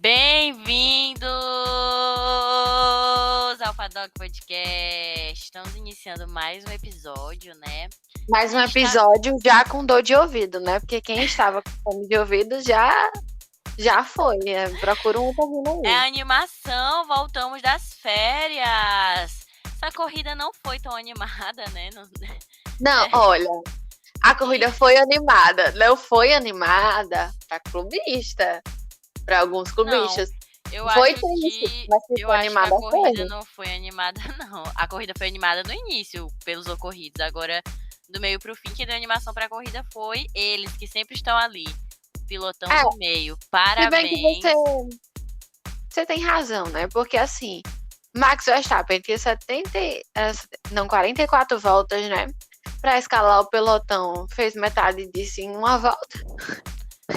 Bem-vindos ao Paddock Podcast. Estamos iniciando mais um episódio, né? Mais um episódio já com dor de ouvido, né? Porque quem estava com fome de ouvido já foi. Procura um ouvindo aí. É a animação, voltamos das férias. Essa corrida não foi tão animada, né? Não, olha, a corrida foi animada. Não foi animada para clubista, para alguns clubistas. Eu foi acho triste, que, mas se eu foi acho que animada a corrida foi. não foi animada, não. A corrida foi animada no início, pelos ocorridos. Agora, do meio pro fim, quem deu animação pra corrida foi eles, que sempre estão ali. Pilotão do meio. Parabéns. Se bem que você tem razão, né? Porque assim, Max Verstappen tinha 44 voltas, né? Para escalar o pelotão, fez metade disso em uma volta.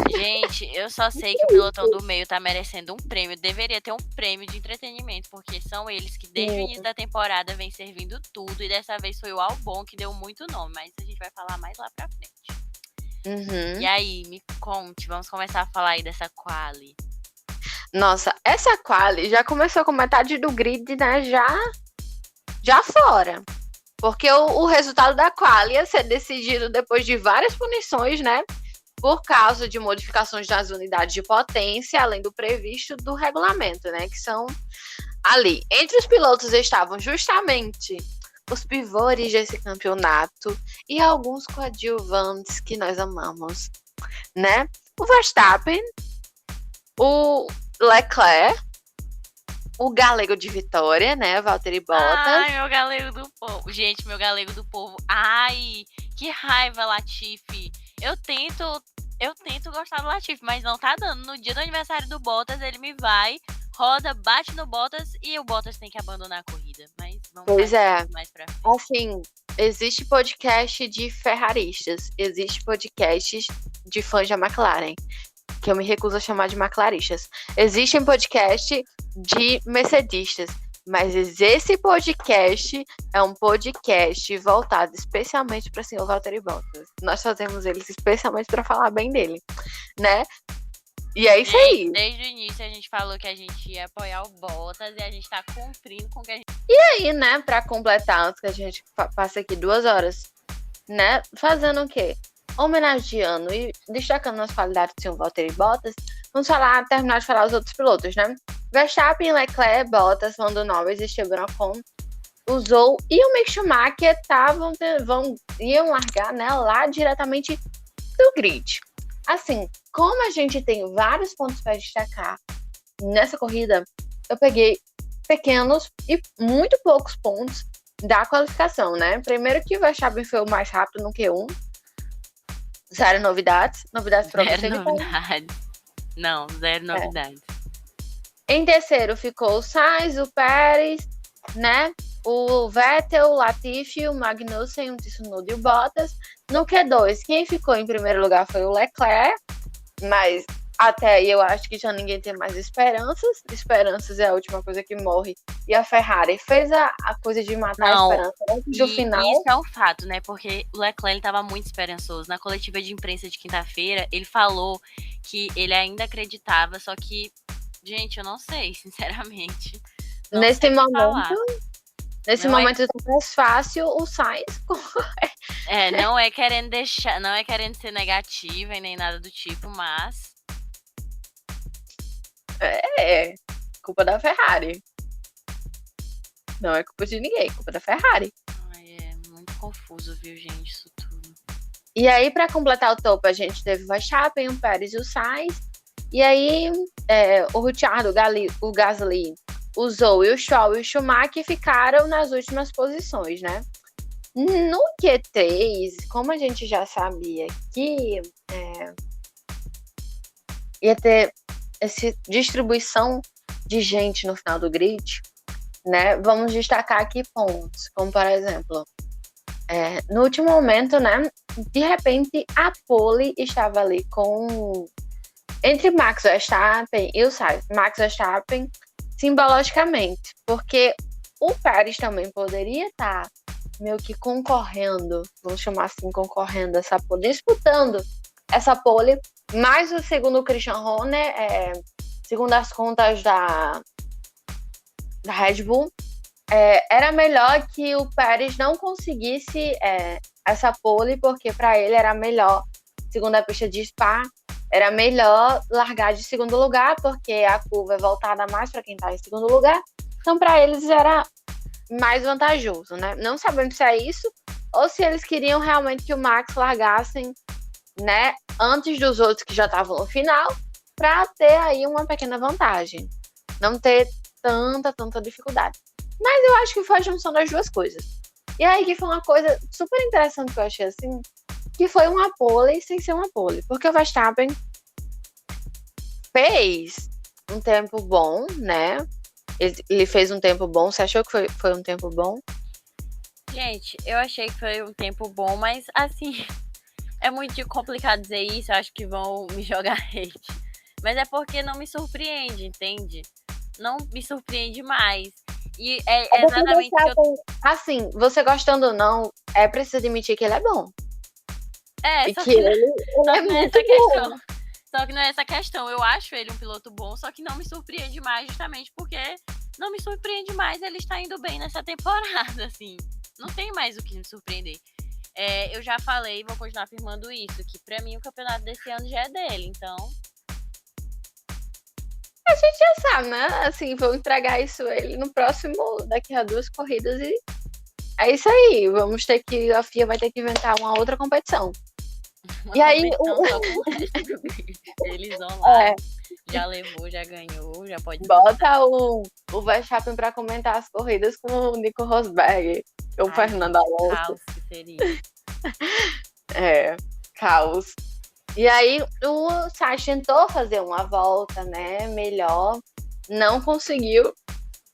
Gente, eu só sei que o pilotão do meio tá merecendo um prêmio. Deveria ter um prêmio de entretenimento, porque são eles que desde o início da temporada vêm servindo tudo. E dessa vez foi o Albon que deu muito nome, mas a gente vai falar mais lá pra frente. Uhum. E aí, me conte, vamos começar a falar aí dessa quali. Nossa, essa quali já começou com metade do grid, né? Já fora. Porque o resultado da quali ia ser decidido depois de várias punições, né? Por causa de modificações nas unidades de potência, além do previsto do regulamento, né? Que são ali. Entre os pilotos estavam justamente os pivôs desse campeonato e alguns coadjuvantes que nós amamos, né? O Verstappen, o Leclerc, o galego de Vitória, né? Valtteri Bottas. Ai, meu galego do povo. Gente, meu galego do povo. Ai, que raiva, Latifi. Eu tento gostar do Latifi, mas não tá dando. No dia do aniversário do Bottas, ele me vai, roda, bate no Bottas e o Bottas tem que abandonar a corrida. Mas vamos mais pra frente. Assim, existe podcast de ferraristas, existe podcast de fãs da McLaren, que eu me recuso a chamar de McLaristas. Existem podcast de mercedistas, mas esse podcast é um podcast voltado especialmente para o senhor Valtteri Bottas. Nós fazemos eles especialmente para falar bem dele, né? E é isso aí. Desde o início a gente falou que a gente ia apoiar o Bottas e a gente tá cumprindo com o que a gente... E aí, né, para completar, antes que a gente passe aqui 2 horas, né, fazendo o quê? Homenageando e destacando as qualidades do senhor Valtteri Bottas, vamos terminar de falar os outros pilotos, né? Verstappen, Leclerc, Bottas, Lando Norris, Esteban Ocon, o Zhou e o Mick Schumacher iam largar, né, lá diretamente do grid. Assim, como a gente tem vários pontos para destacar nessa corrida, eu peguei pequenos e muito poucos pontos da qualificação, né? Primeiro que o Verstappen foi o mais rápido no Q1. Zero novidades. Novidades para você, Zero novidades. Não, zero novidades. Em terceiro ficou o Sainz, o Pérez, né? O Vettel, o Latifi, o Magnussen, o Tsunoda e o Bottas. No Q2, quem ficou em primeiro lugar foi o Leclerc, mas até aí eu acho que já ninguém tem mais esperanças. Esperanças é a última coisa que morre. E a Ferrari fez a coisa de matar a esperança antes do final. Isso é um fato, né? Porque o Leclerc estava muito esperançoso. Na coletiva de imprensa de quinta-feira, ele falou que ele ainda acreditava, só que, gente, eu não sei, sinceramente. Nesse momento é mais fácil o Sainz. Não é querendo ser negativa e nem nada do tipo, mas culpa da Ferrari. Não é culpa de ninguém, culpa da Ferrari. Ai, é muito confuso, viu, gente, isso tudo. E aí, para completar o topo, a gente teve o Verstappen, o Pérez e o Sainz. E aí, o Ricciardo, o Gasly, o Zhou e o Stroll e o Schumacher ficaram nas últimas posições, né? No Q3, como a gente já sabia que ia ter essa distribuição de gente no final do grid, né? Vamos destacar aqui pontos, como por exemplo, no último momento, né? De repente, a pole estava ali entre Max Verstappen e o Sainz. Max Verstappen, simbologicamente, porque o Pérez também poderia estar meio que concorrendo, vamos chamar assim, concorrendo essa pole, disputando essa pole, mas segundo o Christian Horner, segundo as contas da Red Bull, era melhor que o Pérez não conseguisse essa pole, porque para ele era melhor, segundo a pista de Spa, era melhor largar de segundo lugar, porque a curva é voltada mais para quem está em segundo lugar. Então, para eles era mais vantajoso, né? Não sabemos se é isso ou se eles queriam realmente que o Max largassem, né, antes dos outros que já estavam no final, para ter aí uma pequena vantagem, não ter tanta dificuldade. Mas eu acho que foi a junção das duas coisas. E aí que foi uma coisa super interessante que eu achei assim, que foi uma pole sem ser uma pole, porque o Verstappen fez um tempo bom, né? Ele fez um tempo bom. Você achou que foi um tempo bom? Gente, eu achei que foi um tempo bom, mas assim, é muito complicado dizer isso, eu acho que vão me jogar hate. Mas é porque não me surpreende, entende? Não me surpreende mais. E é exatamente o que eu... Assim, você gostando ou não, é preciso admitir que ele é bom. E só que ele é muito bom. Só que não é essa questão. Eu acho ele um piloto bom, só que não me surpreende mais, justamente porque não me surpreende mais ele estar indo bem nessa temporada, assim. Não tem mais o que me surpreender. Eu já falei e vou continuar afirmando isso, que pra mim o campeonato desse ano já é dele, então... A gente já sabe, né? Assim, vou entregar isso a ele no próximo, daqui a 2 corridas e é isso aí. A FIA vai ter que inventar uma outra competição. E aí, eles vão lá, já levou, já ganhou, já pode... Bota o Verstappen pra comentar as corridas com o Nico Rosberg, o Fernando Alonso. Caos que seria. Caos. E aí, o Sainz tentou fazer uma volta, né, melhor, não conseguiu.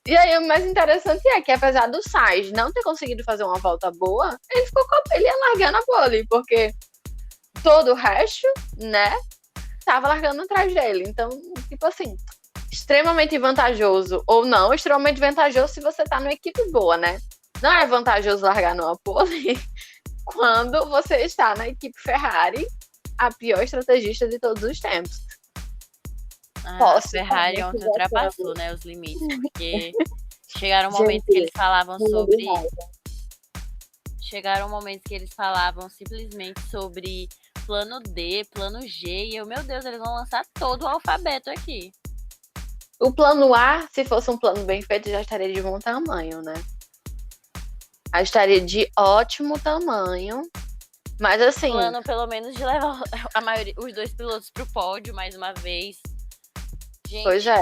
E aí, o mais interessante é que, apesar do Sainz não ter conseguido fazer uma volta boa, ele ia largar na pole, porque todo o resto, né, tava largando atrás dele. Então, tipo assim, extremamente vantajoso, ou não, extremamente vantajoso se você tá numa equipe boa, né? Não é vantajoso largar numa pole quando você está na equipe Ferrari, a pior estrategista de todos os tempos. A Ferrari ontem ultrapassou, né, os limites, porque chegaram momentos que eles falavam sobre... Chegaram momentos que eles falavam simplesmente sobre plano D, plano G, e meu Deus, eles vão lançar todo o alfabeto aqui. O plano A, se fosse um plano bem feito, já estaria de bom tamanho, né? Já estaria de ótimo tamanho. Mas assim... Plano, pelo menos, de levar os 2 pilotos pro pódio mais uma vez. Gente, pois é.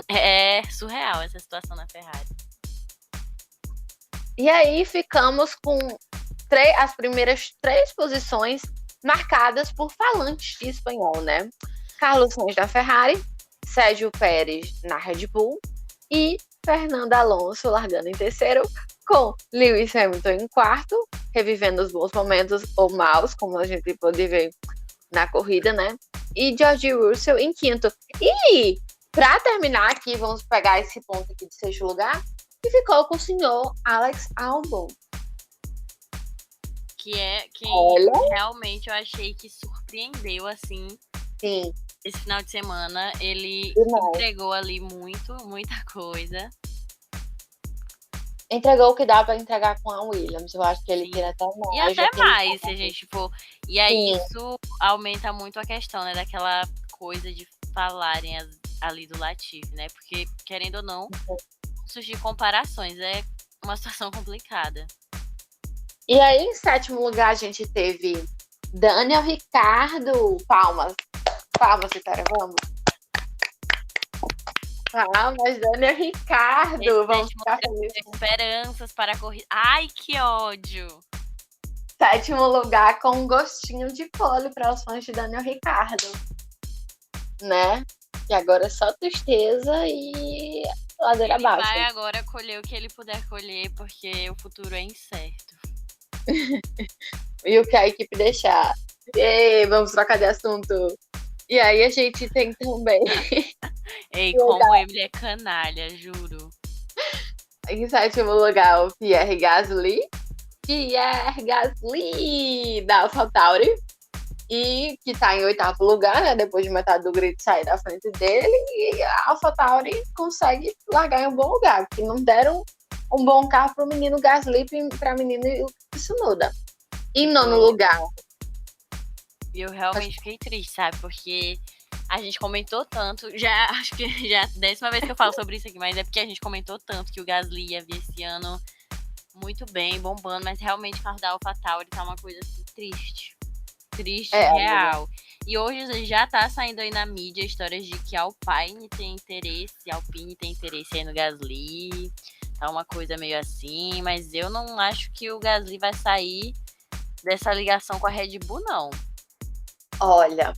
É surreal essa situação na Ferrari. E aí ficamos com as primeiras 3 posições marcadas por falantes de espanhol, né? Carlos Sainz da Ferrari, Sérgio Pérez na Red Bull e Fernando Alonso largando em terceiro, com Lewis Hamilton em quarto, revivendo os bons momentos ou maus, como a gente pode ver na corrida, né? E George Russell em quinto. E, para terminar aqui, vamos pegar esse ponto aqui de 6º lugar, e ficou com o senhor Alex Albon. Que é quem realmente eu achei que surpreendeu, assim. Sim. Esse final de semana, ele entregou ali muita coisa. Entregou o que dá para entregar com a Williams. Eu acho que ele queria até mais. E até mais, se a gente for... E aí, isso aumenta muito a questão, né? Daquela coisa de falarem ali do Latifi, né? Porque, querendo ou não, surgir comparações. É uma situação complicada. E aí, em 7º lugar, a gente teve Daniel Ricciardo. Palmas, Vitória, vamos. Palmas, Daniel Ricciardo. Vamos ficar felizes. Esperanças para a corrida. Ai, que ódio! 7º lugar com um gostinho de pole para os fãs de Daniel Ricciardo. Né? E agora é só tristeza e ladeira abaixo. Ele vai agora colher o que ele puder colher, porque o futuro é incerto. E o que a equipe deixar. E vamos trocar de assunto. E aí a gente tem também... Ei, como ele é canalha, juro. Em 7º lugar, o Pierre Gasly da AlphaTauri. e que está em 8º lugar, né? Depois de metade do grid sair da frente dele, e a AlphaTauri consegue largar em um bom lugar, porque não deram um bom carro para o menino Gasly e para a menina Tsunoda. Em 9º lugar. Eu realmente fiquei triste, sabe? Porque a gente comentou tanto, já acho que já é a 10ª vez que eu falo sobre isso aqui, mas é porque a gente comentou tanto que o Gasly ia vir esse ano muito bem, bombando, mas realmente o carro da AlphaTauri tá uma coisa assim triste. Triste, real. E hoje já tá saindo aí na mídia histórias de que a Alpine tem interesse aí no Gasly. Tá uma coisa meio assim, mas eu não acho que o Gasly vai sair dessa ligação com a Red Bull, não. Olha,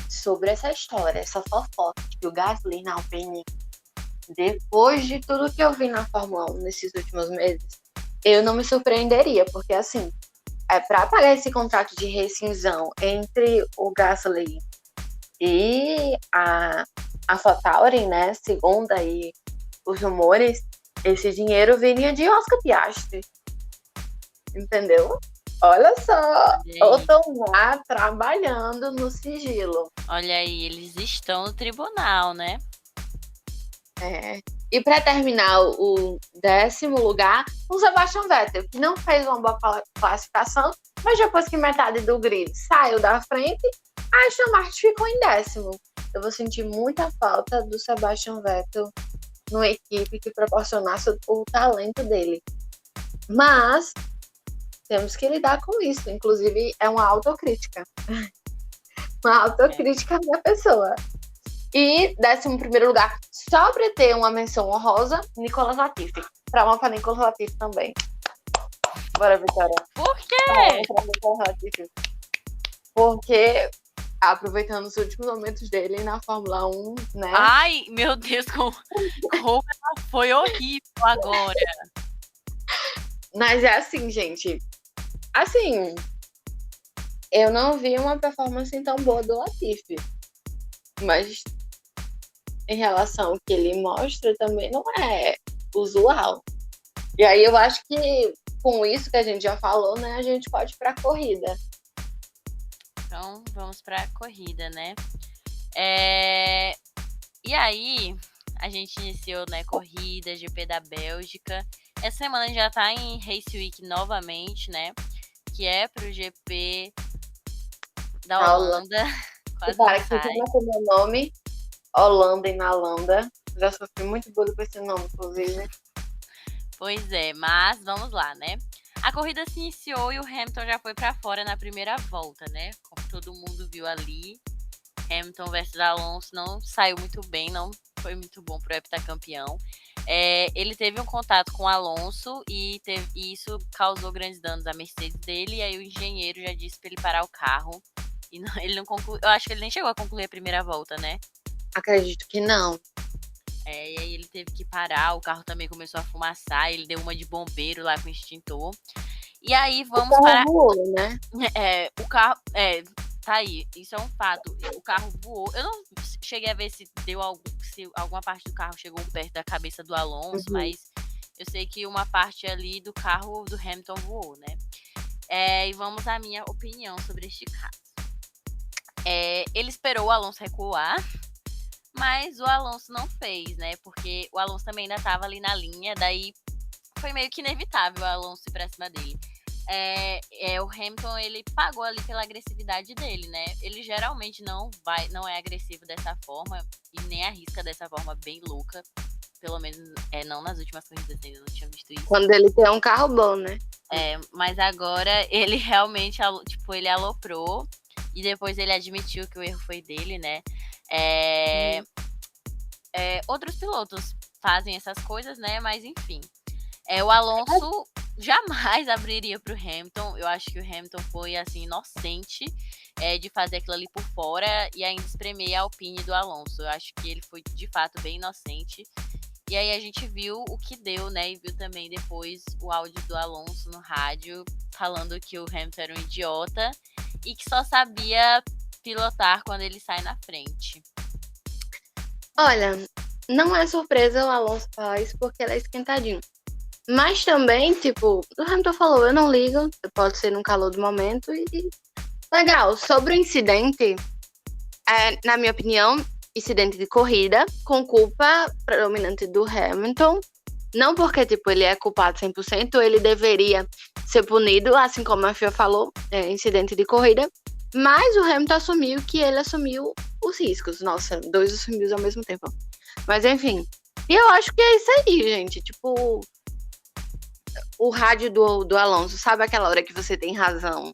sobre essa história, essa fofoca que o Gasly na Alpine, depois de tudo que eu vi na Fórmula 1 nesses últimos meses, eu não me surpreenderia, porque assim, para pagar esse contrato de rescisão entre o Gasly e a AlphaTauri, né, segundo aí os rumores, esse dinheiro viria de Oscar Piastri, entendeu? Olha só, eu tô lá trabalhando no sigilo. Olha aí, eles estão no tribunal, né? E para terminar o 10º lugar, o Sebastian Vettel, que não fez uma boa classificação, mas depois que metade do grid saiu da frente, a Aston Martin ficou em 10º. Eu vou sentir muita falta do Sebastian Vettel numa equipe que proporcionasse o talento dele. Mas temos que lidar com isso. Inclusive, é uma autocrítica. Uma autocrítica da pessoa. E 11º lugar, só para ter uma menção honrosa, Nicolas Latifi. Para uma para Nicolas Latifi também. Bora, Vitória. Por quê? Porque aproveitando os últimos momentos dele na Fórmula 1, né? Ai, meu Deus, como foi horrível agora. Mas é assim, gente. Assim, eu não vi uma performance tão boa do Latifi. Mas em relação ao que ele mostra, também não é usual. E aí eu acho que com isso que a gente já falou, né, a gente pode ir para a corrida. Então, vamos para a corrida, né? E aí, a gente iniciou, né, corrida, GP da Bélgica. Essa semana a gente já tá em Race Week novamente, né? Que é pro GP da Holanda. Quase para que não com o meu nome, Holanda e na Holanda. Já sofri muito bullying com esse nome, inclusive. Pois é, mas vamos lá, né? A corrida se iniciou e o Hamilton já foi para fora na primeira volta, né? Como todo mundo viu ali, Hamilton versus Alonso não saiu muito bem, não foi muito bom pro heptacampeão. Ele teve um contato com o Alonso e isso causou grandes danos à Mercedes dele, e aí o engenheiro já disse para ele parar o carro. E não, ele não concluiu, eu acho que ele nem chegou a concluir a primeira volta, né? Acredito que não. E aí ele teve que parar, o carro também começou a fumaçar, ele deu uma de bombeiro lá com o extintor. E aí vamos para... voou, né? O carro... tá aí, isso é um fato. O carro voou. Eu não cheguei a ver se alguma parte do carro chegou perto da cabeça do Alonso, mas eu sei que uma parte ali do carro do Hamilton voou, né? E vamos à minha opinião sobre este caso. Ele esperou o Alonso recuar, mas o Alonso não fez, né? Porque o Alonso também ainda estava ali na linha, daí foi meio que inevitável o Alonso ir pra cima dele. O Hamilton, ele pagou ali pela agressividade dele, né? Ele geralmente não é agressivo dessa forma e nem arrisca dessa forma bem louca. Pelo menos não nas últimas corridas, ainda não tinha visto isso. Quando ele tem um carro bom, né? Mas agora ele realmente, ele aloprou e depois ele admitiu que o erro foi dele, né? Outros pilotos fazem essas coisas, né? Mas enfim. O Alonso jamais abriria pro Hamilton. Eu acho que o Hamilton foi, assim, inocente de fazer aquilo ali por fora e ainda espremer a Alpine do Alonso. Eu acho que ele foi, de fato, bem inocente. E aí a gente viu o que deu, né? E viu também depois o áudio do Alonso no rádio falando que o Hamilton era um idiota e que só sabia pilotar quando ele sai na frente. Olha, não é surpresa o Alonso falar isso porque ele é esquentadinho. Mas também, tipo, o Hamilton falou, eu não ligo, pode ser no calor do momento e Legal. Sobre o incidente, na minha opinião, incidente de corrida, com culpa predominante do Hamilton. Não porque, tipo, ele é culpado 100%, ele deveria ser punido, assim como a FIA falou, incidente de corrida. Mas o Hamilton assumiu que ele assumiu os riscos. Nossa, 2 assumidos ao mesmo tempo. Mas, enfim. E eu acho que é isso aí, gente. Tipo, o rádio do Alonso, sabe aquela hora que você tem razão?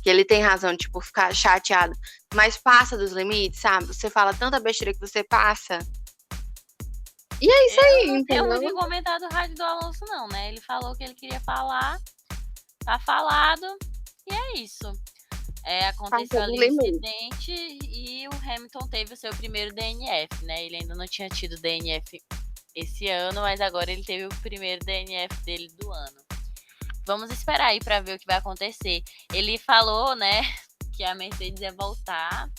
Que ele tem razão, tipo, ficar chateado, mas passa dos limites, sabe? Você fala tanta besteira que você passa. E é isso aí, entendeu? Eu não vi comentar do rádio do Alonso, não, né? Ele falou que ele queria falar, tá falado, e é isso. Aconteceu ali o incidente e o Hamilton teve o seu primeiro DNF, né? Ele ainda não tinha tido DNF esse ano, mas agora ele teve o primeiro DNF dele do ano. Vamos esperar aí pra ver o que vai acontecer. Ele falou, né, que a Mercedes ia voltar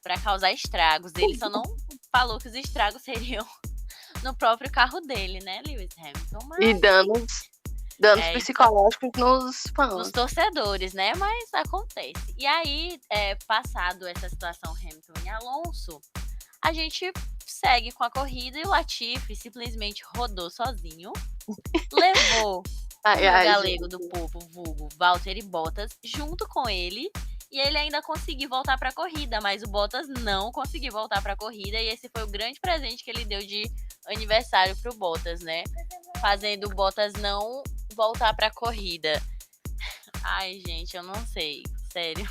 pra causar estragos. Ele só não falou que os estragos seriam no próprio carro dele, né, Lewis Hamilton? Mas... E danos psicológicos nos fãs. Nos torcedores, né? Mas acontece. E aí, passado essa situação Hamilton e Alonso, a gente segue com a corrida e o Latifi simplesmente rodou sozinho, levou o galego do povo, vulgo Valtteri Bottas, junto com ele, e ele ainda conseguiu voltar para a corrida, mas o Bottas não conseguiu voltar para a corrida, e esse foi o grande presente que ele deu de aniversário pro Bottas, né? Fazendo o Bottas não voltar pra corrida. Ai, gente, eu não sei. Sério.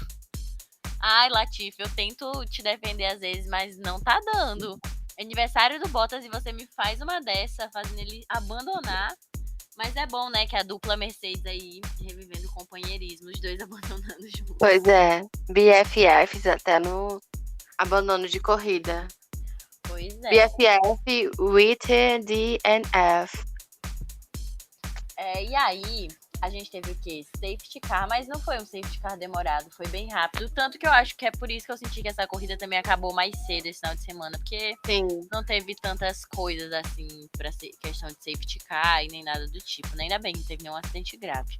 Ai, Latifi, eu tento te defender às vezes, mas não tá dando. Aniversário do Bottas e você me faz uma dessa, fazendo ele abandonar. Mas é bom, né, que a dupla Mercedes aí revivendo o companheirismo, os dois abandonando juntos. Pois é, BFFs até no abandono de corrida. Pois é. BFF with DNF. E aí, a gente teve o quê? Safety car, mas não foi um safety car demorado, foi bem rápido. Tanto que eu acho que é por isso que eu senti que essa corrida também acabou mais cedo esse final de semana, porque não teve tantas coisas assim pra ser questão de safety car e nem nada do tipo, né? Ainda bem que não teve nenhum acidente grave.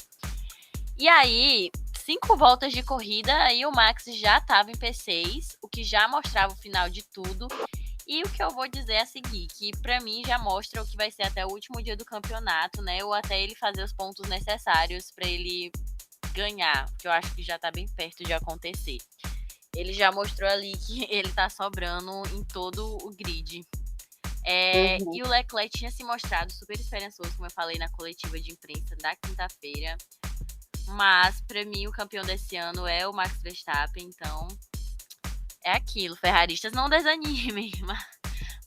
E aí, 5 voltas de corrida, aí o Max já estava em P6, o que já mostrava o final de tudo. E o que eu vou dizer é a seguir, que pra mim já mostra o que vai ser até o último dia do campeonato, né? Ou até ele fazer os pontos necessários pra ele ganhar, que eu acho que já tá bem perto de acontecer. Ele já mostrou ali que ele tá sobrando em todo o grid. E o Leclerc tinha se mostrado super esperançoso, como eu falei na coletiva de imprensa da quinta-feira. Mas pra mim o campeão desse ano é o Max Verstappen, então... É aquilo, ferraristas, não desanimem.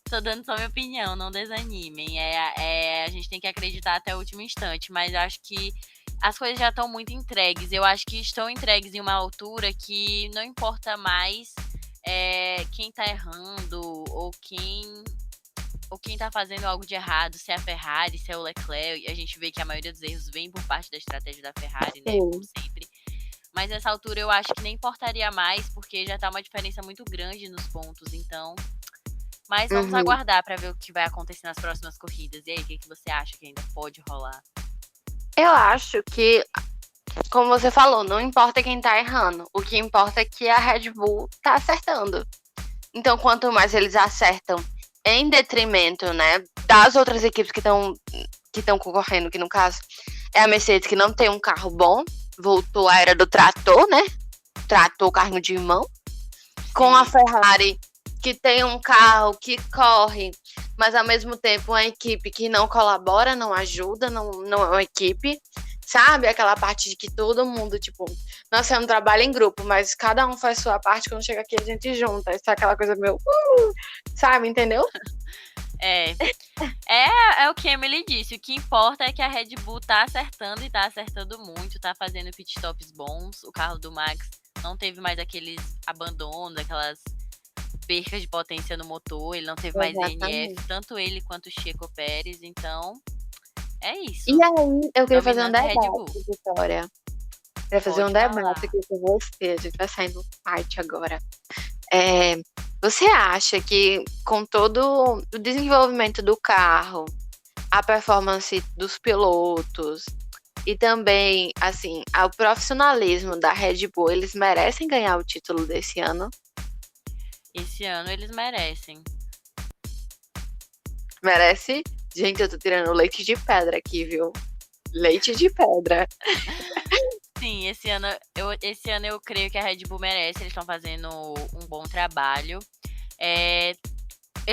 Tô dando só minha opinião, não desanimem. A gente tem que acreditar até o último instante, mas acho que as coisas já estão muito entregues. Eu acho que estão entregues em uma altura que não importa mais quem tá errando ou quem tá fazendo algo de errado, se é a Ferrari, se é o Leclerc. A gente vê que a maioria dos erros vem por parte da estratégia da Ferrari, né? Como sempre. Mas nessa altura eu acho que nem importaria mais, porque já tá uma diferença muito grande nos pontos, então... Mas vamos aguardar pra ver o que vai acontecer nas próximas corridas. E aí, o que você acha que ainda pode rolar? Eu acho que, como você falou, não importa quem tá errando. O que importa é que a Red Bull tá acertando. Então, quanto mais eles acertam em detrimento, né, das outras equipes que estão concorrendo, que no caso é a Mercedes, que não tem um carro bom, voltou à era do trator, né? Trator, carro de mão. Com a Ferrari, que tem um carro que corre, mas ao mesmo tempo uma equipe que não colabora, não ajuda, não é uma equipe, sabe? Aquela parte de que todo mundo, tipo, nós temos um trabalho em grupo, mas cada um faz sua parte, quando chega aqui a gente junta. Isso é aquela coisa meio, sabe? Entendeu? É o que a Emily disse. O que importa é que a Red Bull tá acertando e tá acertando muito, tá fazendo pitstops bons. O carro do Max não teve mais aqueles abandonos, aquelas percas de potência no motor. Ele não teve mais DNF, tanto ele quanto o Checo Pérez. Então, é isso. E aí, eu queria fazer um debate, Vitória. Queria fazer um debate aqui com você. A gente vai saindo parte agora. Você acha que com todo o desenvolvimento do carro, a performance dos pilotos, E também, assim, o profissionalismo da Red Bull, eles merecem ganhar o título desse ano. Esse ano eles merecem. Merece? Gente, eu tô tirando leite de pedra aqui, viu? Leite de pedra. Sim, esse ano eu creio que a Red Bull merece. Eles estão fazendo um bom trabalho. Eles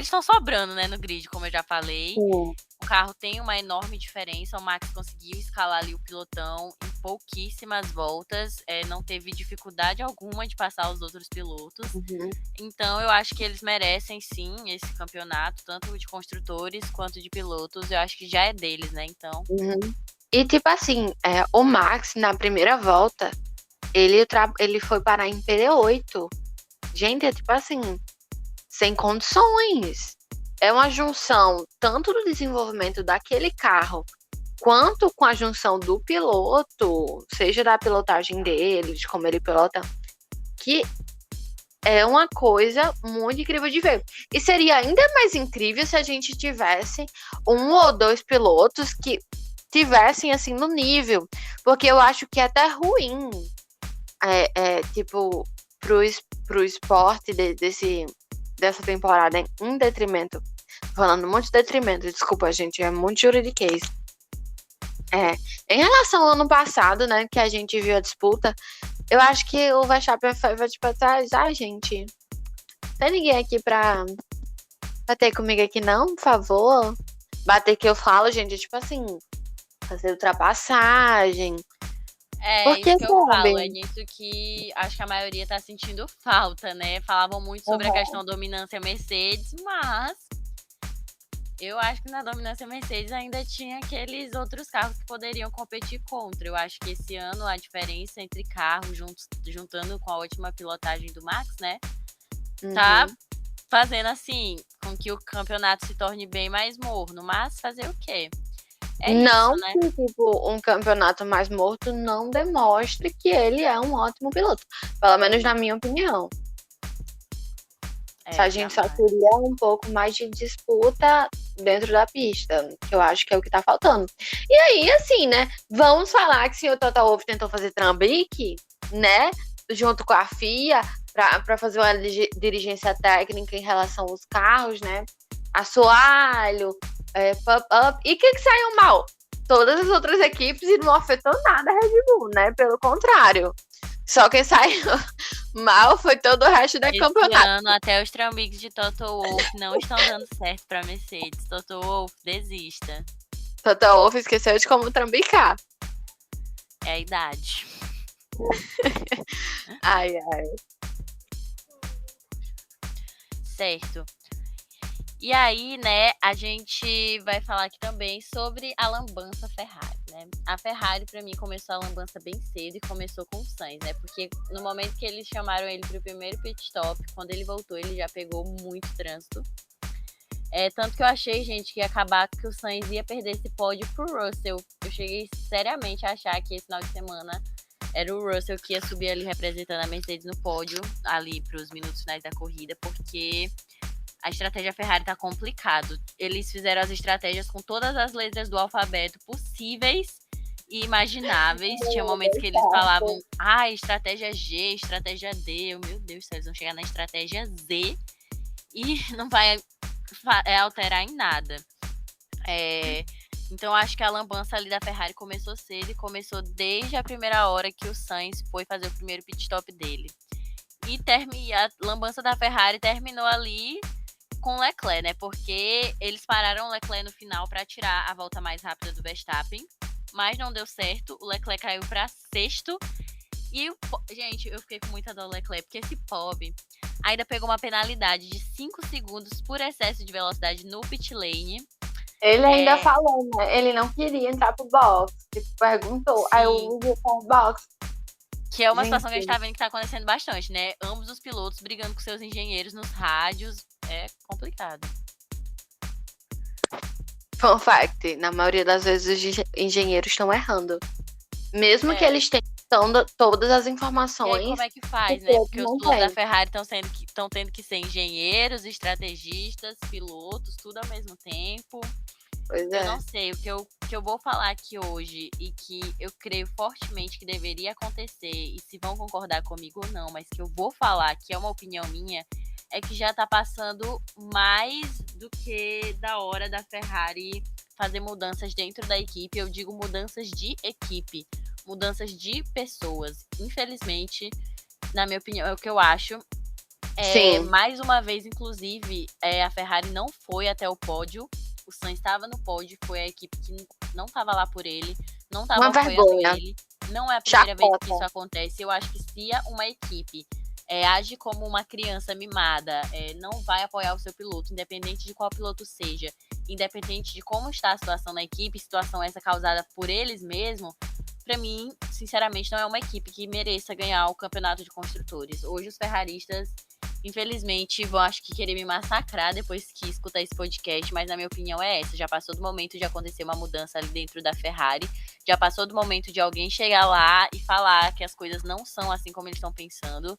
estão sobrando, né, no grid, como eu já falei. Sim. O carro tem uma enorme diferença. O Max conseguiu escalar ali o pilotão em pouquíssimas voltas. Não teve dificuldade alguma de passar os outros pilotos. Uhum. Então, eu acho que eles merecem, sim, esse campeonato, tanto de construtores quanto de pilotos. Eu acho que já é deles, né? Então. Uhum. E, tipo assim, o Max, na primeira volta, ele foi parar em P8. Gente, é tipo assim, sem condições. É uma junção tanto do desenvolvimento daquele carro, quanto com a junção do piloto, seja da pilotagem dele, de como ele pilota, que é uma coisa muito incrível de ver. E seria ainda mais incrível se a gente tivesse um ou dois pilotos que tivessem assim no nível, porque eu acho que é até ruim, tipo, pro esporte dessa temporada, em detrimento, falando muito de detrimento, desculpa, gente, é muito juridiquês. Em relação ao ano passado, né, que a gente viu a disputa, eu acho que o Verstappen vai tipo atrás, gente, tem ninguém aqui pra bater comigo aqui não, por favor? Bater que eu falo, gente, tipo assim, fazer ultrapassagem. Porque, Isso que eu falo, sabe? é nisso que acho que a maioria tá sentindo falta, né? Falavam muito sobre a questão da dominância Mercedes, mas eu acho que na dominância Mercedes ainda tinha aqueles outros carros que poderiam competir contra. Eu acho que esse ano a diferença entre carros, juntando com a última pilotagem do Max, né? Tá fazendo assim, com que o campeonato se torne bem mais morno. Mas fazer o quê? Não isso, né? que, tipo, um campeonato mais morto não demonstre que ele é um ótimo piloto. Pelo menos na minha opinião. Se a gente só queria um pouco mais de disputa dentro da pista, que eu acho que é o que tá faltando. E aí, assim, né? Vamos falar que o senhor Toto Wolff tentou fazer trambique, né? Junto com a FIA, para fazer uma dirigência técnica em relação aos carros, né? Assoalho, pop-up. E o que saiu mal? Todas as outras equipes e não afetou nada a Red Bull, né? Pelo contrário. Só quem saiu mal foi todo o resto do campeonato. Esse ano, até os trambiques de Toto Wolff não estão dando certo para Mercedes. Toto Wolff, desista. Toto Wolff esqueceu de como trambicar. É a idade. Ai. Certo. E aí, né, a gente vai falar aqui também sobre a lambança Ferrari, né? A Ferrari, para mim, começou a lambança bem cedo e começou com o Sainz, né? Porque no momento que eles chamaram ele para o primeiro pit stop, quando ele voltou, ele já pegou muito trânsito. Tanto que eu achei, gente, que ia acabar que o Sainz ia perder esse pódio pro Russell. Eu cheguei seriamente a achar que esse final de semana era o Russell que ia subir ali representando a Mercedes no pódio, ali pros minutos finais da corrida, porque a estratégia Ferrari tá complicado. Eles fizeram as estratégias com todas as letras do alfabeto possíveis e imagináveis. Tinha momentos que eles falavam, estratégia G, estratégia D. Meu Deus, eles vão chegar na estratégia Z e não vai alterar em nada. Então acho que a lambança ali da Ferrari começou cedo e começou desde a primeira hora que o Sainz foi fazer o primeiro pit stop dele. E a lambança da Ferrari terminou ali com o Leclerc, né? Porque eles pararam o Leclerc no final para tirar a volta mais rápida do Verstappen, mas não deu certo. O Leclerc caiu para sexto. E, gente, eu fiquei com muita dor do Leclerc, porque esse pobre ainda pegou uma penalidade de 5 segundos por excesso de velocidade no pit lane. Ele ainda falou, né? Ele não queria entrar pro box. Tipo, perguntou. Sim. Aí eu ia pro box. Que é uma situação que a gente tá vendo que tá acontecendo bastante, né? Ambos os pilotos brigando com seus engenheiros nos rádios. É complicado. Fun fact, na maioria das vezes os engenheiros estão errando. Mesmo que eles tenham todas as informações. E aí, como é que faz, né? Porque os pilotos da Ferrari estão tendo que ser engenheiros, estrategistas, pilotos, tudo ao mesmo tempo. Pois Eu é. não sei, o que eu vou falar aqui hoje e que eu creio fortemente que deveria acontecer, e se vão concordar comigo ou não, mas que eu vou falar, que é uma opinião minha, é que já tá passando mais do que da hora da Ferrari fazer mudanças dentro da equipe. Eu digo mudanças de equipe, mudanças de pessoas. Infelizmente, na minha opinião, é o que eu acho. Sim, Mais uma vez, inclusive, a Ferrari não foi até o pódio. O Sainz estava no pódio, foi a equipe que não estava lá por ele, não estava uma apoiando vergonha. ele. Não é a primeira vez que isso Chacota. acontece. Eu acho que se uma equipe age como uma criança mimada, não vai apoiar o seu piloto, independente de qual piloto seja, independente de como está a situação na equipe, situação essa causada por eles mesmos, para mim, sinceramente, não é uma equipe que mereça ganhar o campeonato de construtores. Hoje os ferraristas, infelizmente, vão acho que querer me massacrar depois que escutar esse podcast, mas na minha opinião é essa. Já passou do momento de acontecer uma mudança ali dentro da Ferrari, já passou do momento de alguém chegar lá e falar que as coisas não são assim como eles estão pensando,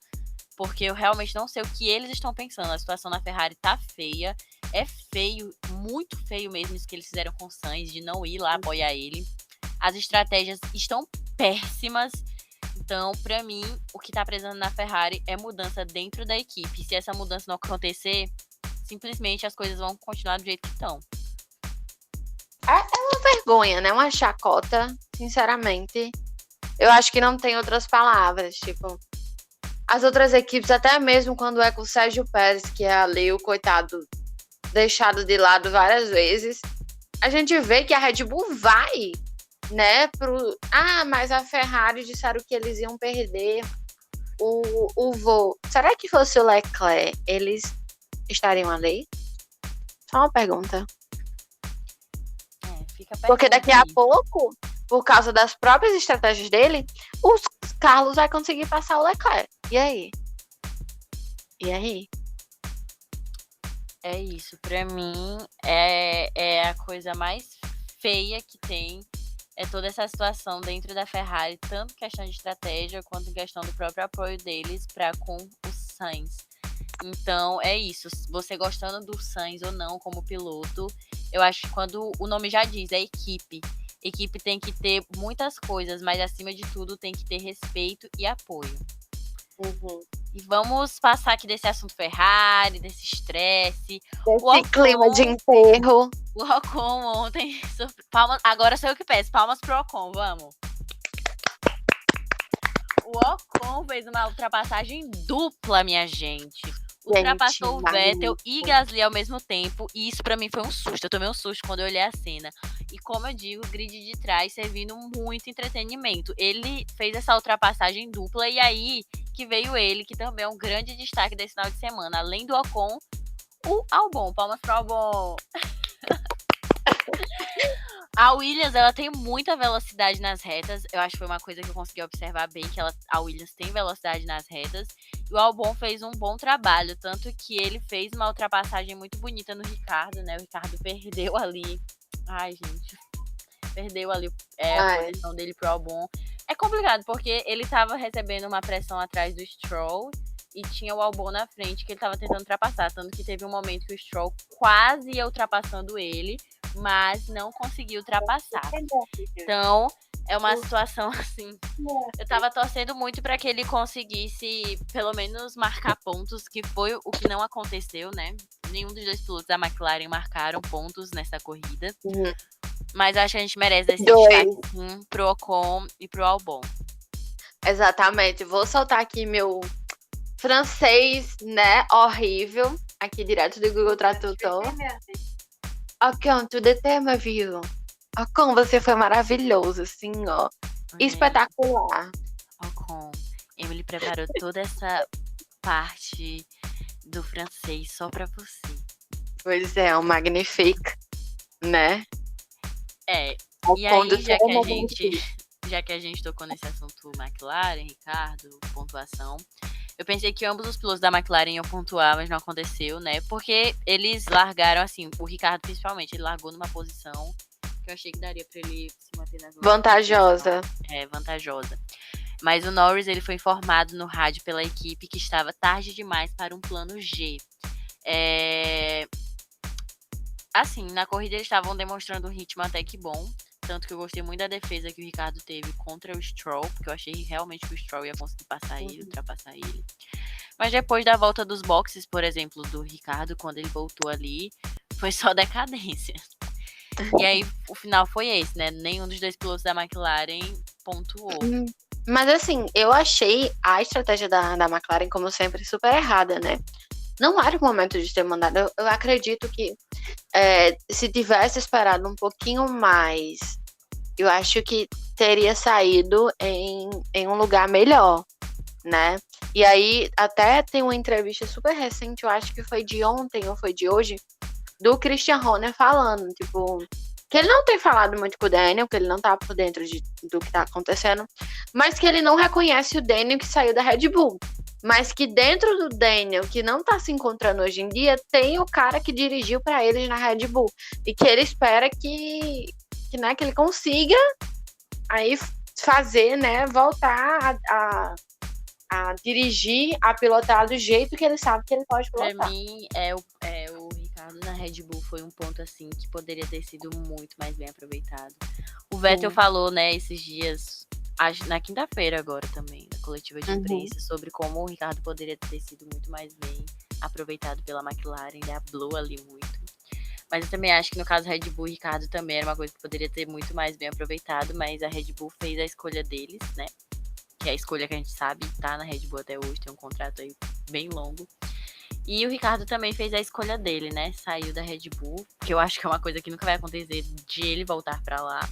porque eu realmente não sei o que eles estão pensando. A situação na Ferrari tá feia, é feio, muito feio mesmo isso que eles fizeram com o Sainz, de não ir lá apoiar ele. As estratégias estão péssimas. Então, para mim, o que tá precisando na Ferrari é mudança dentro da equipe. Se essa mudança não acontecer, simplesmente as coisas vão continuar do jeito que estão. É uma vergonha, né? Uma chacota, sinceramente. Eu acho que não tem outras palavras. Tipo, as outras equipes, até mesmo quando é com o Sérgio Pérez, que é ali o coitado deixado de lado várias vezes, a gente vê que a Red Bull vai, né, mas a Ferrari disseram que eles iam perder o voo. Será que fosse o Leclerc, eles estariam ali? Só uma pergunta. Fica Porque daqui a aí. pouco, por causa das próprias estratégias dele, o Carlos vai conseguir passar o Leclerc. E aí? E aí? É isso. Pra mim, é a coisa mais feia que tem. É toda essa situação dentro da Ferrari, tanto questão de estratégia quanto em questão do próprio apoio deles para com o Sainz. Então é isso. Você gostando do Sainz ou não como piloto, eu acho que quando o nome já diz, é equipe. Equipe tem que ter muitas coisas, mas acima de tudo tem que ter respeito e apoio. Uhum. E vamos passar aqui desse assunto Ferrari, desse estresse. Esse clima de enterro. O Ocon ontem. Palmas, agora sou eu que peço. Palmas pro Ocon, vamos. O Ocon fez uma ultrapassagem dupla, minha gente. Ultrapassou o Vettel e Gasly ao mesmo tempo. E isso pra mim foi um susto. Eu tomei um susto quando eu olhei a cena. E como eu digo, o grid de trás servindo muito entretenimento. Ele fez essa ultrapassagem dupla. E aí que veio ele, que também é um grande destaque desse final de semana. Além do Ocon, o Albon. Palmas pro Albon. A Williams, ela tem muita velocidade nas retas. Eu acho que foi uma coisa que eu consegui observar bem, que a Williams tem velocidade nas retas. E o Albon fez um bom trabalho, tanto que ele fez uma ultrapassagem muito bonita no Ricardo, né? O Ricardo perdeu ali. Ai, gente. Perdeu ali a posição dele pro Albon. É complicado, porque ele tava recebendo uma pressão atrás do Stroll e tinha o Albon na frente que ele tava tentando ultrapassar. Tanto que teve um momento que o Stroll quase ia ultrapassando ele, mas não conseguiu ultrapassar. Então, é uma situação assim. Eu tava torcendo muito para que ele conseguisse, pelo menos, marcar pontos, que foi o que não aconteceu, né? Nenhum dos dois pilotos da McLaren marcaram pontos nessa corrida. Uhum. Mas acho que a gente merece esse destaque sim, pro Ocon e pro Albon. Exatamente. Vou soltar aqui meu francês, né? Horrível. Aqui direto do Google Tradutor. Ocon, tu detema, viu? Ocon, você foi maravilhoso, assim, ó. Espetacular. Ocon, Emily preparou toda essa parte do francês só pra você. Pois é, um magnifique, né? E aí, já que a gente tocou nesse assunto McLaren, Ricardo, pontuação, eu pensei que ambos os pilotos da McLaren iam pontuar, mas não aconteceu, né? Porque eles largaram, assim, o Ricardo principalmente, ele largou numa posição que eu achei que daria pra ele se manter nas vantajosa. Vantajosa. Mas o Norris, ele foi informado no rádio pela equipe que estava tarde demais para um plano G. assim, na corrida eles estavam demonstrando um ritmo até que bom. Tanto que eu gostei muito da defesa que o Ricardo teve contra o Stroll, porque eu achei realmente que o Stroll ia conseguir passar ele, ultrapassar ele. Mas depois da volta dos boxes, por exemplo, do Ricardo, quando ele voltou ali, foi só decadência. E aí o final foi esse, né? Nenhum dos dois pilotos da McLaren pontuou. Mas assim, eu achei a estratégia da McLaren, como sempre, super errada, né? Não era o momento de ter mandado. Eu acredito que se tivesse esperado um pouquinho mais, eu acho que teria saído em um lugar melhor, né? E aí, até tem uma entrevista super recente, eu acho que foi de ontem ou foi de hoje, do Christian Horner falando, tipo, que ele não tem falado muito com o Daniel, que ele não tá por dentro do que tá acontecendo, mas que ele não reconhece o Daniel que saiu da Red Bull. Mas que dentro do Daniel, que não tá se encontrando hoje em dia, tem o cara que dirigiu para eles na Red Bull. E que ele espera que ele consiga aí fazer, né, voltar a dirigir, a pilotar do jeito que ele sabe que ele pode pilotar. Pra mim, o Ricardo na Red Bull foi um ponto, assim, que poderia ter sido muito mais bem aproveitado. O Vettel falou, né, esses dias, na quinta-feira agora também, na coletiva de imprensa, sobre como o Ricardo poderia ter sido muito mais bem aproveitado pela McLaren, ele hablou ali muito. Mas eu também acho que no caso Red Bull, o Ricardo também era uma coisa que poderia ter muito mais bem aproveitado, mas a Red Bull fez a escolha deles, né? Que é a escolha que a gente sabe, tá na Red Bull até hoje, tem um contrato aí bem longo. E o Ricardo também fez a escolha dele, né? Saiu da Red Bull, que eu acho que é uma coisa que nunca vai acontecer de ele voltar pra lá.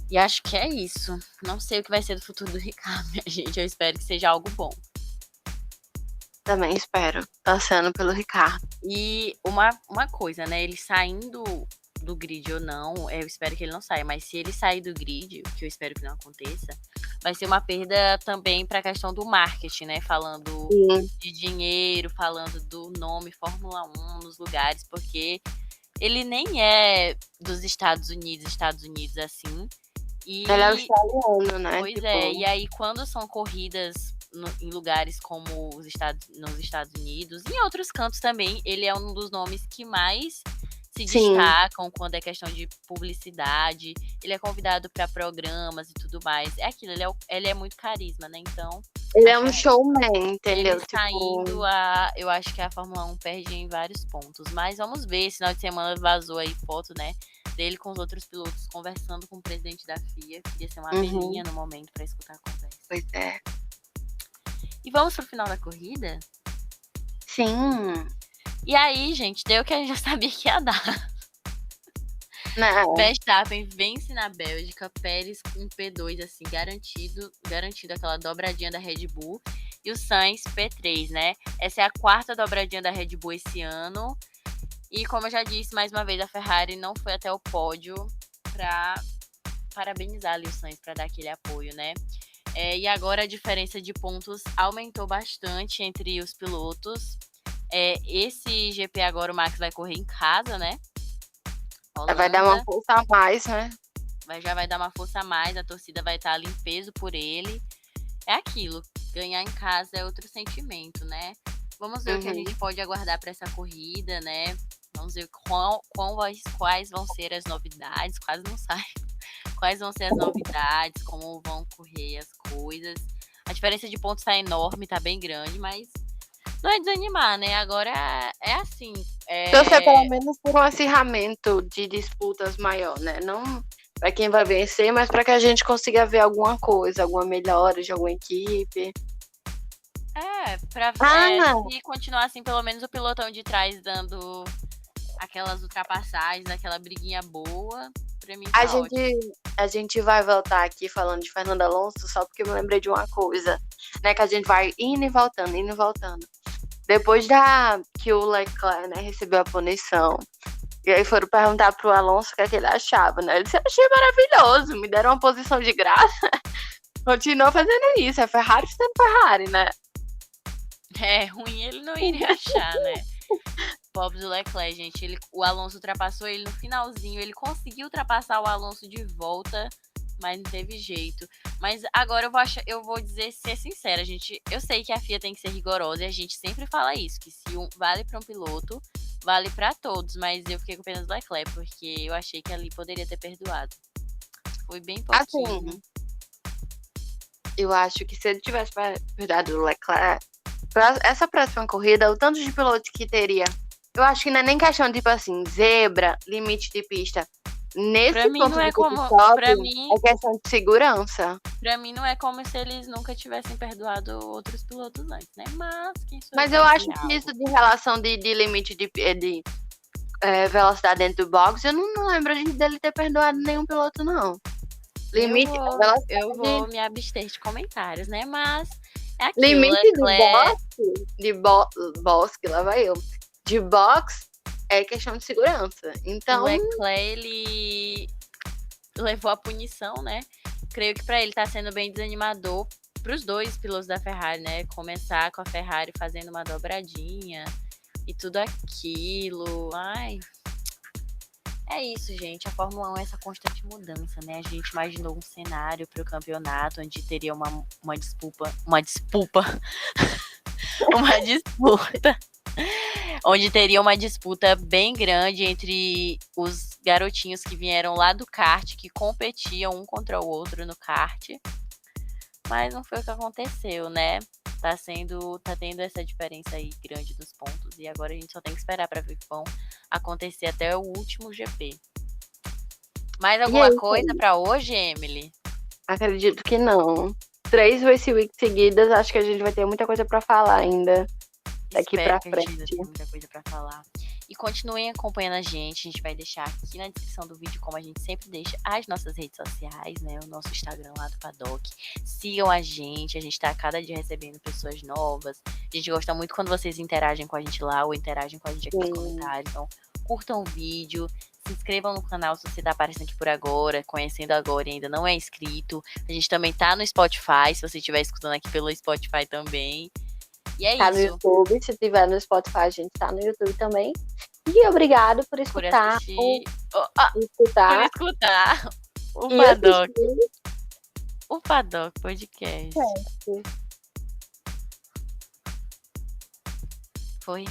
E acho que é isso. Não sei o que vai ser do futuro do Ricardo, minha gente. Eu espero que seja algo bom. Também espero, passando pelo Ricardo. E uma coisa, né? Ele saindo do grid ou não, eu espero que ele não saia, mas se ele sair do grid, o que eu espero que não aconteça, vai ser uma perda também para a questão do marketing, né? Falando de dinheiro, falando do nome Fórmula 1 nos lugares, porque ele nem é dos Estados Unidos assim. E ele é australiano, né? Pois é, e aí quando são corridas em lugares como nos Estados Unidos, e em outros cantos também, ele é um dos nomes que mais se destacam quando é questão de publicidade. Ele é convidado para programas e tudo mais. É aquilo, ele é muito carisma, né? Então. Ele é um showman, entendeu? Ele saindo, eu acho que a Fórmula 1 perde em vários pontos. Mas vamos ver, esse final de semana vazou aí foto, né? Dele com os outros pilotos conversando com o presidente da FIA. Queria ser uma velhinha no momento para escutar a conversa. Pois é. E vamos pro final da corrida? Sim. E aí, gente, deu o que a gente já sabia que ia dar. Não. Verstappen vence na Bélgica, Pérez com P2, assim, garantido aquela dobradinha da Red Bull. E o Sainz P3, né? Essa é a quarta dobradinha da Red Bull esse ano. E como eu já disse, mais uma vez, a Ferrari não foi até o pódio para parabenizar ali o Sainz, para dar aquele apoio, né? E agora a diferença de pontos aumentou bastante entre os pilotos. Esse GP agora o Max vai correr em casa, né? Holanda. Vai dar uma força a mais, né? Já vai dar uma força a mais, a torcida vai estar ali em peso por ele. É aquilo, ganhar em casa é outro sentimento, né? Vamos ver o que a gente pode aguardar para essa corrida, né? Vamos ver quais vão ser as novidades, quase não sai. Quais vão ser as novidades, como vão correr as coisas. A diferença de pontos tá enorme, tá bem grande, mas não é desanimar, né? Agora é assim. Torcer pelo menos por um acirramento de disputas maior, né? Não para quem vai vencer, mas para que a gente consiga ver alguma coisa, alguma melhora de alguma equipe. Pra se continuar assim, pelo menos o pilotão de trás dando aquelas ultrapassagens, aquela briguinha boa, pra mim tá ótimo. A gente vai voltar aqui falando de Fernando Alonso só porque eu me lembrei de uma coisa, né? Que a gente vai indo e voltando. Depois que o Leclerc, né, recebeu a punição, e aí foram perguntar pro Alonso o que é que ele achava, né? Ele disse, achei maravilhoso, me deram uma posição de graça. Continuou fazendo isso, é Ferrari sendo Ferrari, né? Ruim ele não iria achar, né? Pobre do Leclerc, gente. O Alonso ultrapassou ele no finalzinho. Ele conseguiu ultrapassar o Alonso de volta, mas não teve jeito. Mas agora eu vou ser sincera, gente. Eu sei que a FIA tem que ser rigorosa e a gente sempre fala isso, que se vale para um piloto, vale pra todos, mas eu fiquei com pena do Leclerc, porque eu achei que ali poderia ter perdoado. Foi bem pouquinho. Assim, eu acho que se ele tivesse perdoado o Leclerc, essa próxima corrida, o tanto de pilotos que teria, eu acho que não é nem questão, tipo assim, zebra, limite de pista. Nesse Pra mim ponto não é de como. pit stop, Pra mim, é questão de segurança. pra mim não é como se eles nunca tivessem perdoado outros pilotos antes, né? Mas quem sou Mas pra eu acho dizer que algo? isso de relação de limite de velocidade dentro do box, eu não lembro dele ter perdoado nenhum piloto, não. Limite, Eu vou me abster de comentários, né? Mas é aquilo, limite Leclerc. de box, que lá vai eu. De box é questão de segurança. Então, O Leclerc, ele levou a punição, né? Creio que pra ele tá sendo bem desanimador pros dois pilotos da Ferrari, né? Começar com a Ferrari fazendo uma dobradinha e tudo aquilo. Ai. É isso, gente. A Fórmula 1 é essa constante mudança, né? A gente imaginou um cenário para o campeonato onde teria uma disputa, onde teria uma disputa bem grande entre os garotinhos que vieram lá do kart, que competiam um contra o outro no kart. Mas não foi o que aconteceu, né? Tá tendo essa diferença aí grande dos pontos e agora a gente só tem que esperar para ver que vão acontecer até o último GP. Mais alguma coisa para hoje, Emily? Acredito que não. 3 Race Week seguidas, acho que a gente vai ter muita coisa para falar ainda daqui para frente. A gente tem muita coisa para falar. E continuem acompanhando a gente vai deixar aqui na descrição do vídeo, como a gente sempre deixa, as nossas redes sociais, né? O nosso Instagram lá do Paddock. Sigam a gente tá a cada dia recebendo pessoas novas. A gente gosta muito quando vocês interagem com a gente lá ou interagem com a gente aqui nos comentários. Então, curtam o vídeo, se inscrevam no canal se você tá aparecendo aqui por agora, conhecendo agora e ainda não é inscrito. A gente também tá no Spotify, se você estiver escutando aqui pelo Spotify também. E é tá isso. No YouTube, se tiver no Spotify, a gente tá no YouTube também. E obrigado por escutar. Por escutar o Paddock. O Paddock Podcast. Foi.